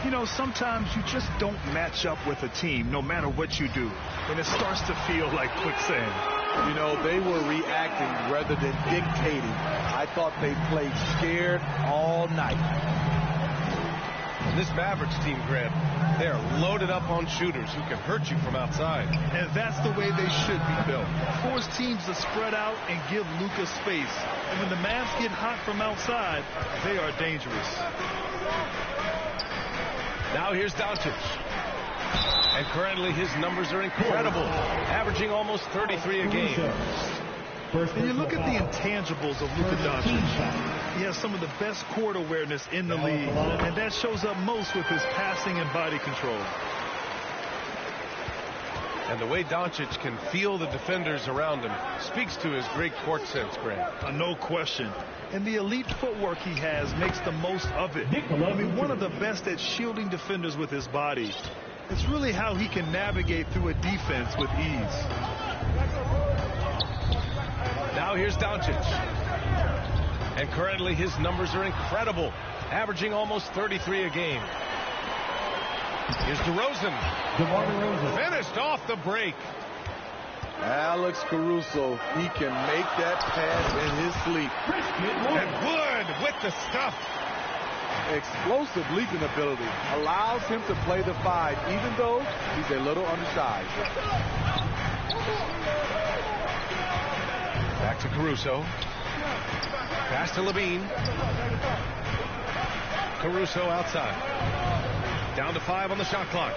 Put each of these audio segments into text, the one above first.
You know, sometimes you just don't match up with a team, no matter what you do. And it starts to feel like quicksand. You know, they were reacting rather than dictating. I thought they played scared all night. This Mavericks team, Grant, they are loaded up on shooters who can hurt you from outside. And that's the way they should be built. Force teams to spread out and give Luka space. And when the Mavs get hot from outside, they are dangerous. Now here's Doncic. And currently his numbers are incredible, averaging almost 33 a game. And you look at the intangibles of Luka Doncic. He has some of the best court awareness in the league, and that shows up most with his passing and body control. And the way Doncic can feel the defenders around him speaks to his great court sense, Grant. No question. And the elite footwork he has makes the most of it. I mean, one of the best at shielding defenders with his body. It's really how he can navigate through a defense with ease. Now here's Doncic. And currently his numbers are incredible, averaging almost 33 a game. Here's DeRozan. Finished off the break. Alex Caruso, he can make that pass in his sleep. And Wood with the stuff. Explosive leaping ability allows him to play the 5, even though he's a little undersized. Back to Caruso. Pass to Levine. Caruso outside. Down to 5 on the shot clock.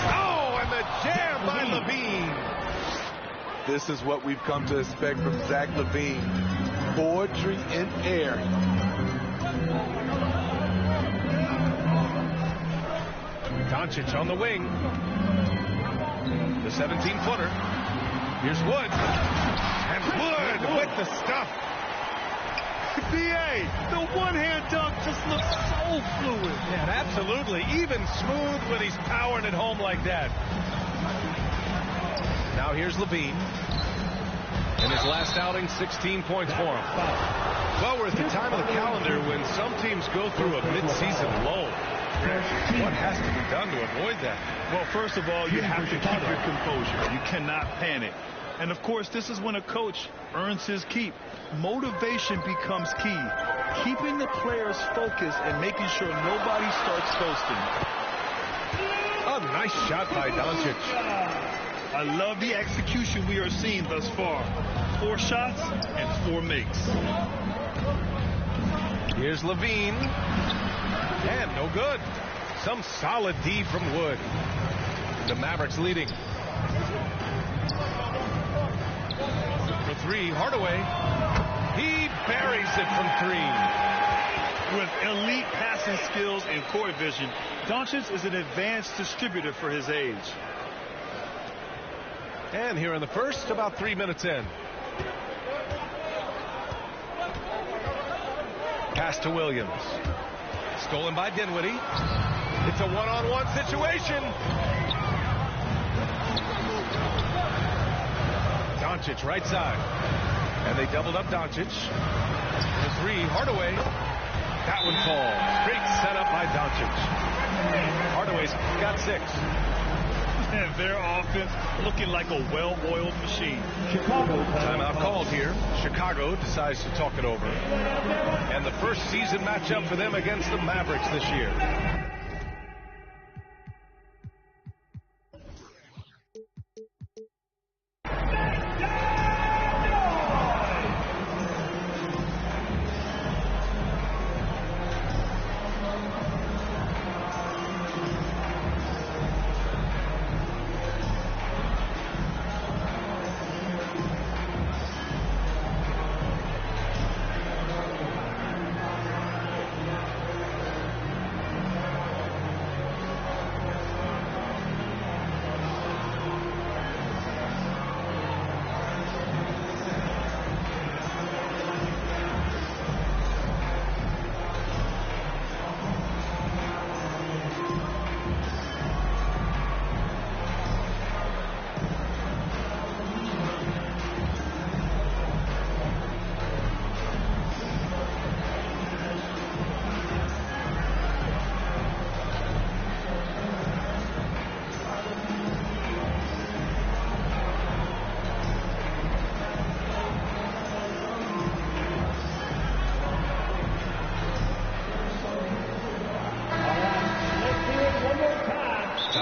Oh, and the jam by Levine. This is what we've come to expect from Zach LaVine. Poetry in air. Doncic on the wing. The 17-footer. Here's Wood. And Wood with the stuff. B.A., the one-hand dunk just looks so fluid. Yeah, absolutely. Even smooth when he's powering it home like that. Now here's Levine. In his last outing, 16 points for him. Well, we're at the time of the calendar when some teams go through a mid-season lull. What has to be done to avoid that? Well, first of all, you have to keep your composure. You cannot panic. And, of course, this is when a coach earns his keep. Motivation becomes key. Keeping the players focused and making sure nobody starts coasting. A nice shot by Doncic. I love the execution we are seeing thus far. 4 shots and 4 makes. Here's Levine. And no good. Some solid D from Wood. The Mavericks leading. For 3, Hardaway. He buries it from 3. With elite passing skills and court vision, Doncic is an advanced distributor for his age. And here in the first, about 3 minutes in. Pass to Williams. Stolen by Dinwiddie. It's a one-on-one situation. Doncic right side. And they doubled up Doncic. The 3, Hardaway. That one falls. Great setup by Doncic. Hardaway's got 6. And their offense looking like a well-oiled machine. Timeout called here. Chicago decides to talk it over. And the first season matchup for them against the Mavericks this year.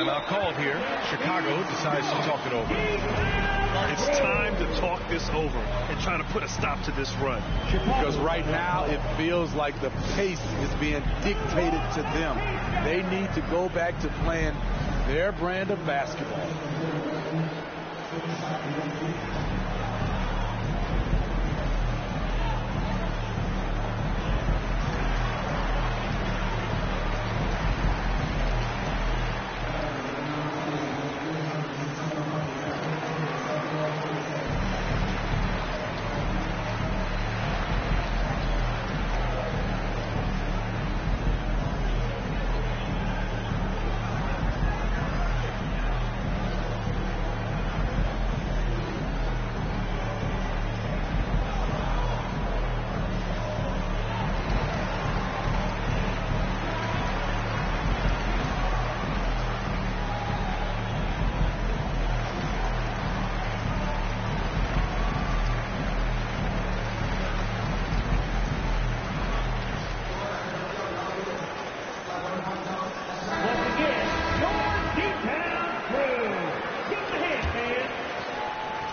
Timeout called here. Chicago decides to talk it over. It's time to talk this over and try to put a stop to this run. Because right now it feels like the pace is being dictated to them. They need to go back to playing their brand of basketball.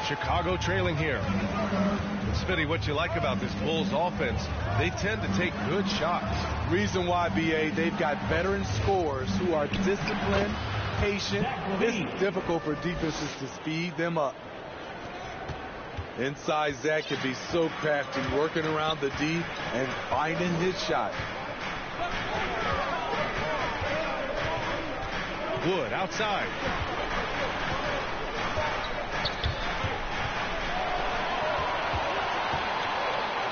Chicago trailing here. Smitty, what you like about this Bulls offense, they tend to take good shots. Reason why, BA, they've got veteran scorers who are disciplined, patient. It's difficult for defenses to speed them up. Inside, Zach can be so crafty, working around the D and finding his shot. Wood outside.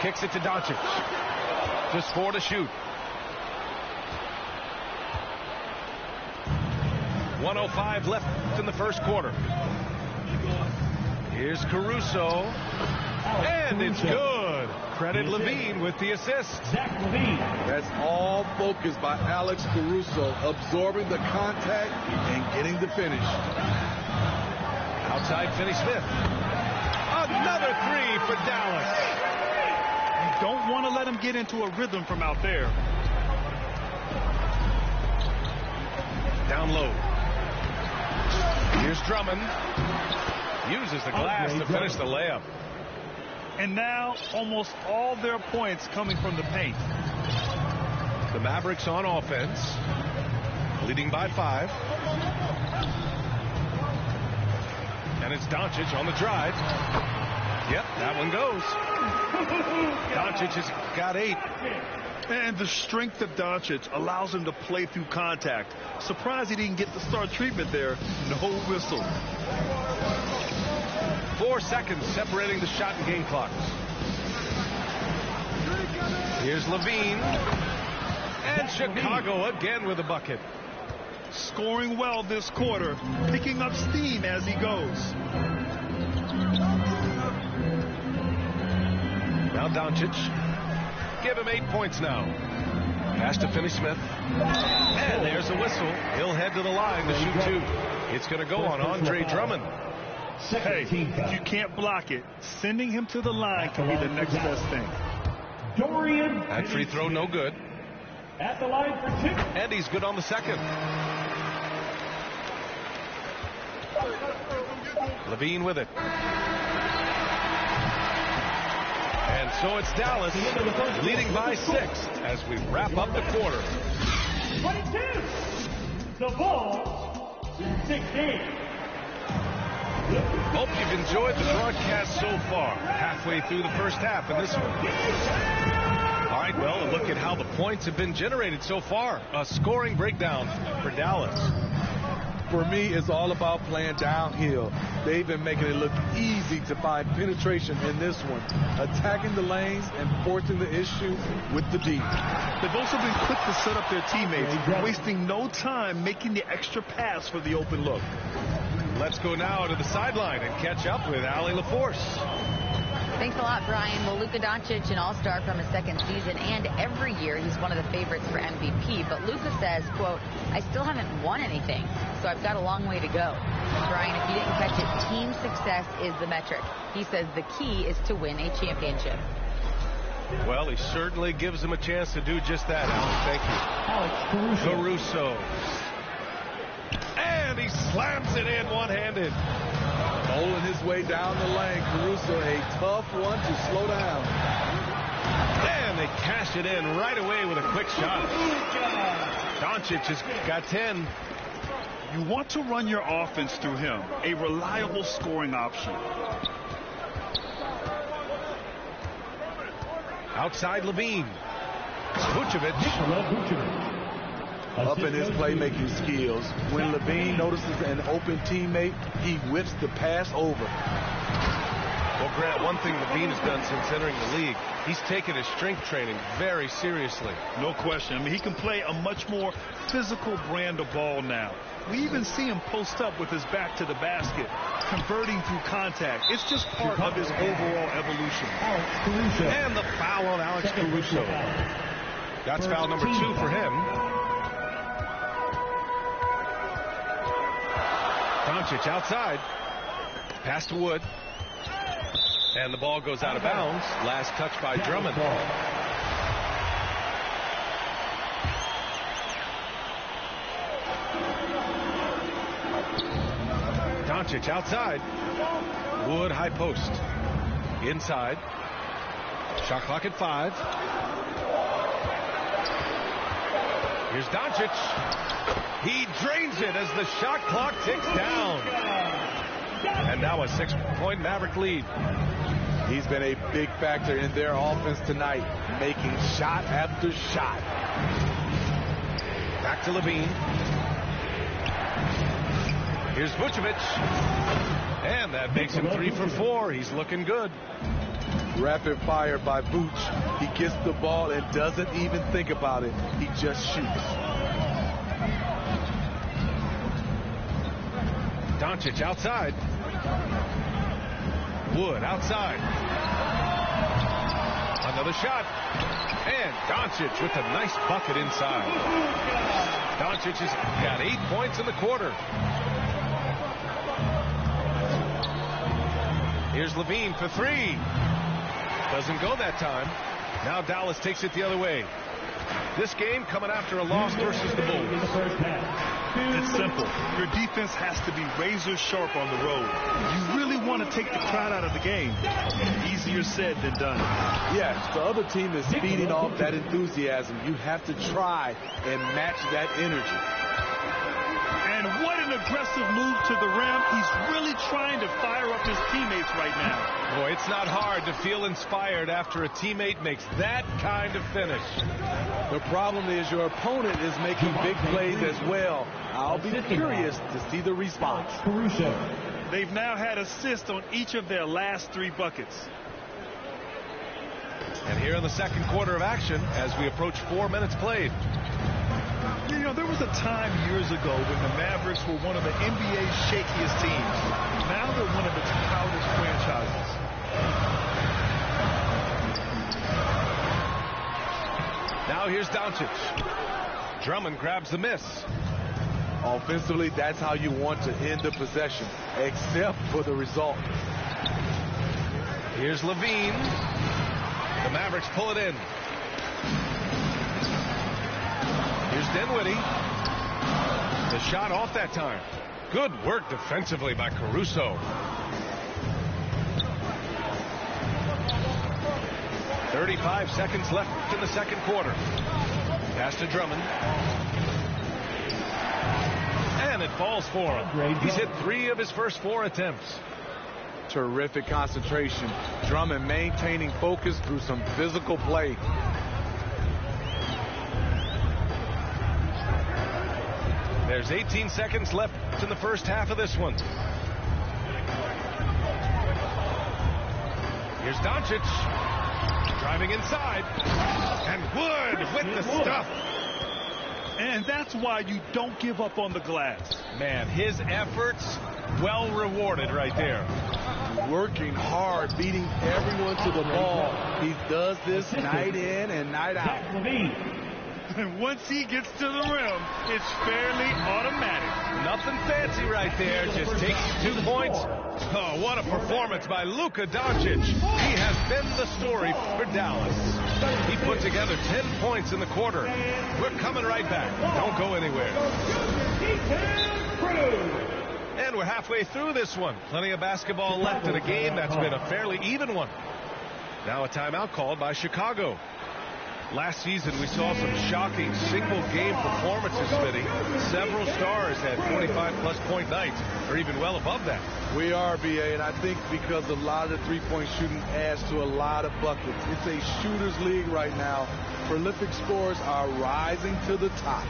Kicks it to Doncic. Just 4 to shoot. 1:05 left in the first quarter. Here's Caruso. And it's good. Credit Levine with the assist. That's all focused by Alex Caruso, absorbing the contact and getting the finish. Outside Finney-Smith. Another three for Dallas. You don't want to let him get into a rhythm from out there. Down low. Here's Drummond. Uses the glass to finish the layup. And now almost all their points coming from the paint. The Mavericks on offense, leading by 5. And it's Doncic on the drive. Yep, that one goes. Doncic has got 8. And the strength of Doncic allows him to play through contact. Surprised he didn't get the start treatment there. No whistle. 4 seconds separating the shot and game clocks. Here's Levine. And Chicago again with a bucket. Scoring well this quarter, picking up steam as he goes. Now Doncic. Give him 8 points now. Pass to Finney-Smith. And there's a whistle. He'll head to the line to shoot 2. It's going to go on Andre Drummond. Hey, if you can't block it, sending him to the line can be the next best thing. That free throw no good. At the line for 2. And he's good on the second. Levine with it. And so it's Dallas leading by 6 as we wrap up the quarter. 22. The ball, 16. Hope you've enjoyed the broadcast so far. Halfway through the first half in this one. All right, well, a look at how the points have been generated so far. A scoring breakdown for Dallas. For me, it's all about playing downhill. They've been making it look easy to find penetration in this one, attacking the lanes and forcing the issue with the D. They've also been quick to set up their teammates, wasting no time making the extra pass for the open look. Let's go now to the sideline and catch up with Allie LaForce. Thanks a lot, Brian. Well, Luka Doncic, an all-star from his second season, and every year he's one of the favorites for MVP. But Luka says, quote, I still haven't won anything, so I've got a long way to go. Brian, if you didn't catch it, team success is the metric. He says the key is to win a championship. Well, he certainly gives him a chance to do just that, Alan. Thank you. Caruso. And slams it in one-handed. Bowling his way down the lane. Caruso, a tough one to slow down. And they cash it in right away with a quick shot. Doncic has got 10. You want to run your offense through him, a reliable scoring option. Outside Levine. Vucevic. Up in his playmaking skills. When Levine notices an open teammate, he whips the pass over. Well, Grant, one thing Levine has done since entering the league, he's taken his strength training very seriously. No question. I mean, he can play a much more physical brand of ball now. We even see him post up with his back to the basket, converting through contact. It's just part of his overall evolution. And the foul on Alex Caruso. That's foul number 2 for him. Doncic outside. Pass to Wood. And the ball goes out of bounds. Last touch by Drummond. Doncic outside. Wood high post. Inside. Shot clock at 5. Here's Doncic. He drains it as the shot clock ticks down. And now a 6-point Maverick lead. He's been a big factor in their offense tonight, making shot after shot. Back to Levine. Here's Vucevic. And that makes him 3 for 4. He's looking good. Rapid fire by Vooch. He gets the ball and doesn't even think about it. He just shoots. Doncic outside. Wood outside. Another shot. And Doncic with a nice bucket inside. Doncic has got 8 points in the quarter. Here's Levine for 3. Doesn't go that time. Now Dallas takes it the other way. This game coming after a loss versus the Bulls. It's simple. Your defense has to be razor sharp on the road. You really want to take the crowd out of the game. Easier said than done. Yes, the other team is feeding off that enthusiasm. You have to try and match that energy. And what an aggressive move to the rim. He's really trying to fire up his teammates right now. Boy, it's not hard to feel inspired after a teammate makes that kind of finish. The problem is your opponent is making big plays as well. I'll be curious to see the response. They've now had assists on each of their last 3 buckets. And here in the second quarter of action as we approach 4 minutes played. You know, there was a time years ago when the Mavericks were one of the NBA's shakiest teams. Now they're one of its proudest franchises. Now here's Doncic. Drummond grabs the miss. Offensively, that's how you want to end the possession, except for the result. Here's Levine. The Mavericks pull it in. Here's Dinwiddie. The shot off that time. Good work defensively by Caruso. 35 seconds left in the second quarter. Pass to Drummond. And it falls for him. He's hit 3 of his first 4 attempts. Terrific concentration. Drummond maintaining focus through some physical play. There's 18 seconds left in the first half of this one. Here's Doncic. Driving inside. And Wood with the stuff. And that's why you don't give up on the glass. Man, his efforts well rewarded right there. Working hard, beating everyone to the ball. He does this night in and night out. And once he gets to the rim, it's fairly automatic. Nothing fancy right there. Just takes 2 points. Oh, what a performance by Luka Doncic. He has been the story for Dallas. He put together 10 points in the quarter. We're coming right back. Don't go anywhere. And we're halfway through this one. Plenty of basketball left in a game that's been a fairly even one. Now a timeout called by Chicago. Last season, we saw some shocking single-game performances, Smitty. Several stars had 25-plus point nights, or even well above that. We are, BA, and I think because a lot of the three-point shooting adds to a lot of buckets. It's a shooter's league right now. Prolific scorers are rising to the top.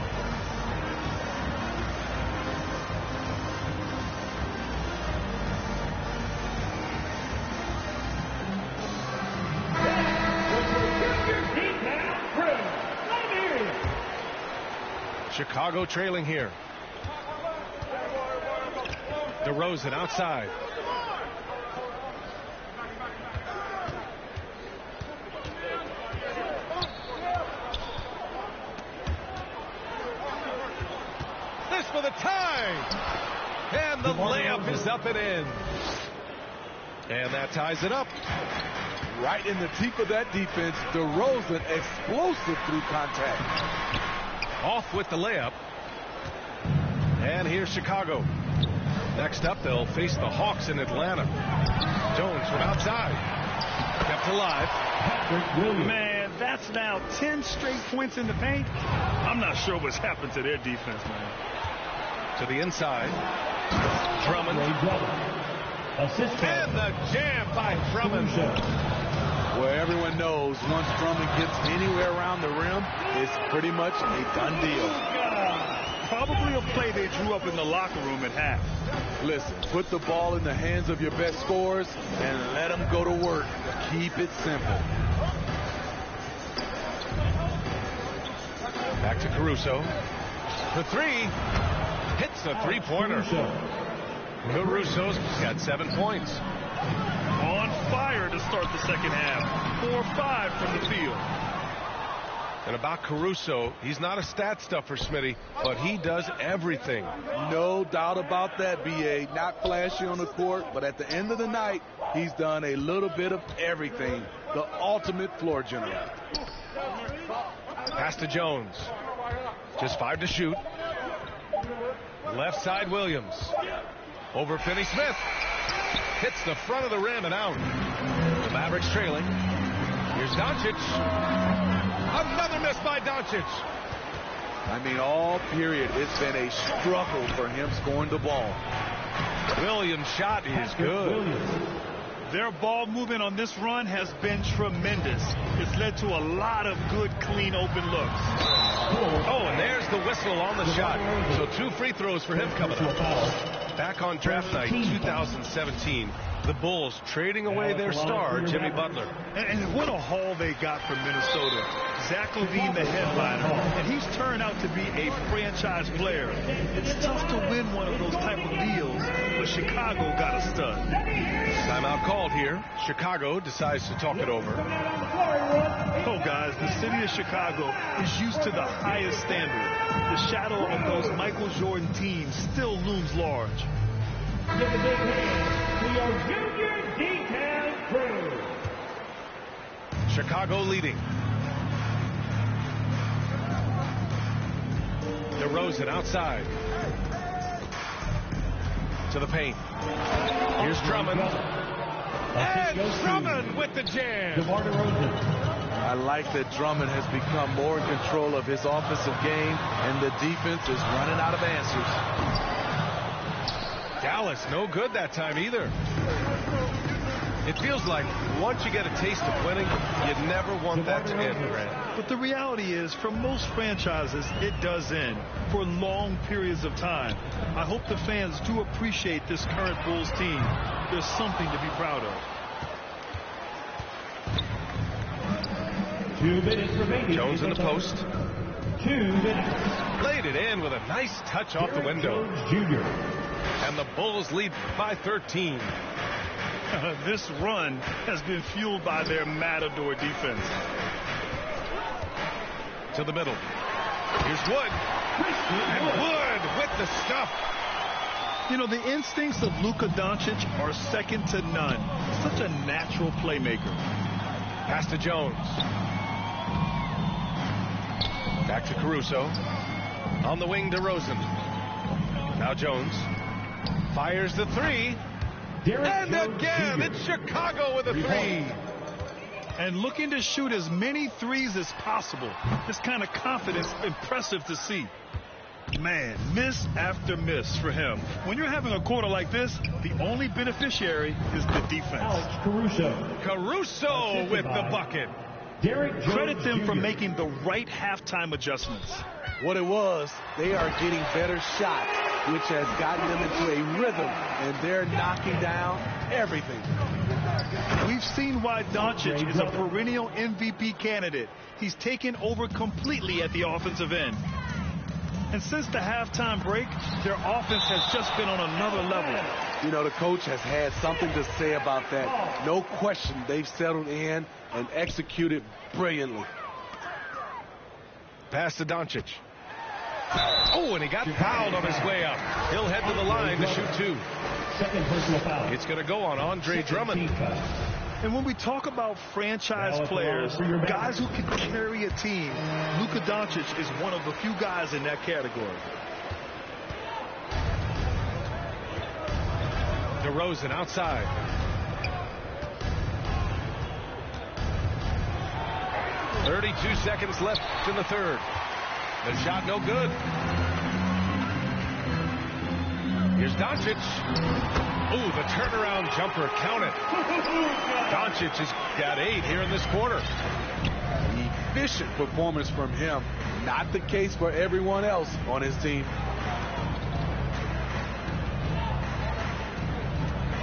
Chicago trailing here. DeRozan outside. This for the tie. And the layup is up and in. And that ties it up. Right in the teeth of that defense, DeRozan explosive through contact. Off with the layup. And here's Chicago. Next up, they'll face the Hawks in Atlanta. Jones from outside. Kept alive. Man, that's now 10 straight points in the paint. I'm not sure what's happened to their defense, man. To the inside. Drummond. And the jam by Drummond. Where everyone knows once Drummond gets anywhere around the rim, it's pretty much a done deal. Probably a play they drew up in the locker room at half. Listen, put the ball in the hands of your best scorers and let them go to work. Keep it simple. Back to Caruso. The three. Hits a three-pointer. Caruso's got 7 points. On fire to start the second half. 4-5 from the field. And about Caruso, he's not a stat stuffer, Smitty, but he does everything. No doubt about that, BA. Not flashy on the court, but at the end of the night, he's done a little bit of everything. The ultimate floor general. Pass to Jones. Just 5 to shoot. Left side, Williams. Over Finney-Smith. Hits the front of the rim and out. The Mavericks trailing. Here's Doncic. Another miss by Doncic. I mean, all period, it's been a struggle for him scoring the ball. Williams' shot is good. Their ball movement on this run has been tremendous. It's led to a lot of good, clean, open looks. Oh, and there's the whistle on the shot. So 2 free throws for him coming up. Back on draft night 2017, the Bulls trading away their star, Jimmy Butler. And what a haul they got from Minnesota. Zach LaVine, the headliner, and he's turned out to be a franchise player. It's tough to win one of those type of deals, but Chicago got a stud. Timeout called here. Chicago decides to talk it over. Oh, guys, the city of Chicago is used to the highest standard. The shadow of those Michael Jordan teams still looms large. Give a big hand to your junior detail crew. Chicago leading. DeRozan outside. To the paint. Here's Drummond. And Drummond with the jam. I like that Drummond has become more in control of his offensive game, and the defense is running out of answers. Dallas, no good that time either. It feels like once you get a taste of winning, you never want that to end, Grant. But the reality is, for most franchises, it does end for long periods of time. I hope the fans do appreciate this current Bulls team. There's something to be proud of. 2 minutes remaining. Jones in the post. 2 minutes. Laid it in with a nice touch off the window. Junior. And the Bulls lead by 13. This run has been fueled by their matador defense. To the middle. Here's Wood. And Wood with the stuff. You know, the instincts of Luka Doncic are second to none. Such a natural playmaker. Pass to Jones. Back to Caruso. On the wing, DeRozan. Now Jones fires the three. And again, it's Chicago with a three. And looking to shoot as many threes as possible. This kind of confidence, impressive to see. Man, miss after miss for him. When you're having a quarter like this, the only beneficiary is the defense. Alex Caruso with the bucket. Credit them for making the right halftime adjustments. What it was, they are getting better shots, which has gotten them into a rhythm, and they're knocking down everything. We've seen why Doncic is a perennial MVP candidate. He's taken over completely at the offensive end. And since the halftime break, their offense has just been on another level. You know, the coach has had something to say about that. No question, they've settled in and executed brilliantly. Pass to Doncic. Oh, and he got fouled on his way up. He'll head to the line to shoot two. Second personal foul. It's going to go on Andre Drummond. And when we talk about franchise players, guys who can carry a team, Luka Doncic is one of the few guys in that category. DeRozan outside. .32 seconds left in the third. The shot no good. Here's Doncic. Ooh, the turnaround jumper, count it. Doncic has got 8 here in this quarter. Efficient performance from him. Not the case for everyone else on his team.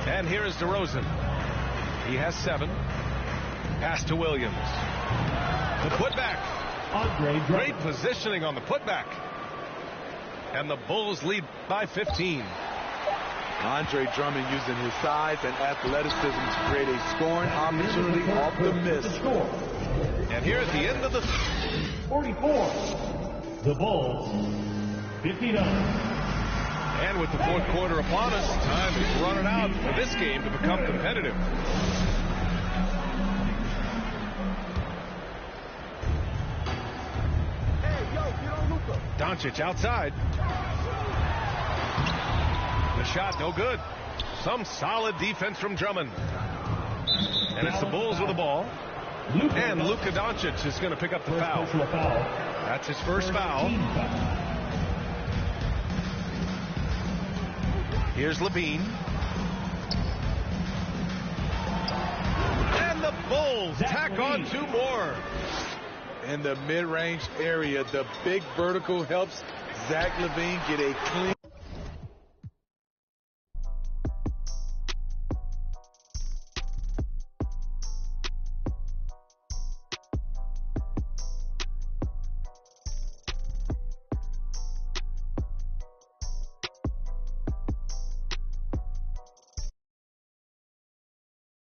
And here is DeRozan. He has 7. Pass to Williams. The putback. Great positioning on the putback. And the Bulls lead by 15. Andre Drummond using his size and athleticism to create a scoring opportunity off the miss. And here at the end of the 44. The Bulls 59. And with the fourth quarter upon us, time is running out for this game to become competitive. Doncic outside. The shot no good. Some solid defense from Drummond. And it's the Bulls with the ball. And Luka Doncic is going to pick up the foul. That's his first foul. Here's Levine. And the Bulls tack on 2 more. In the mid-range area, the big vertical helps Zach LaVine get a clean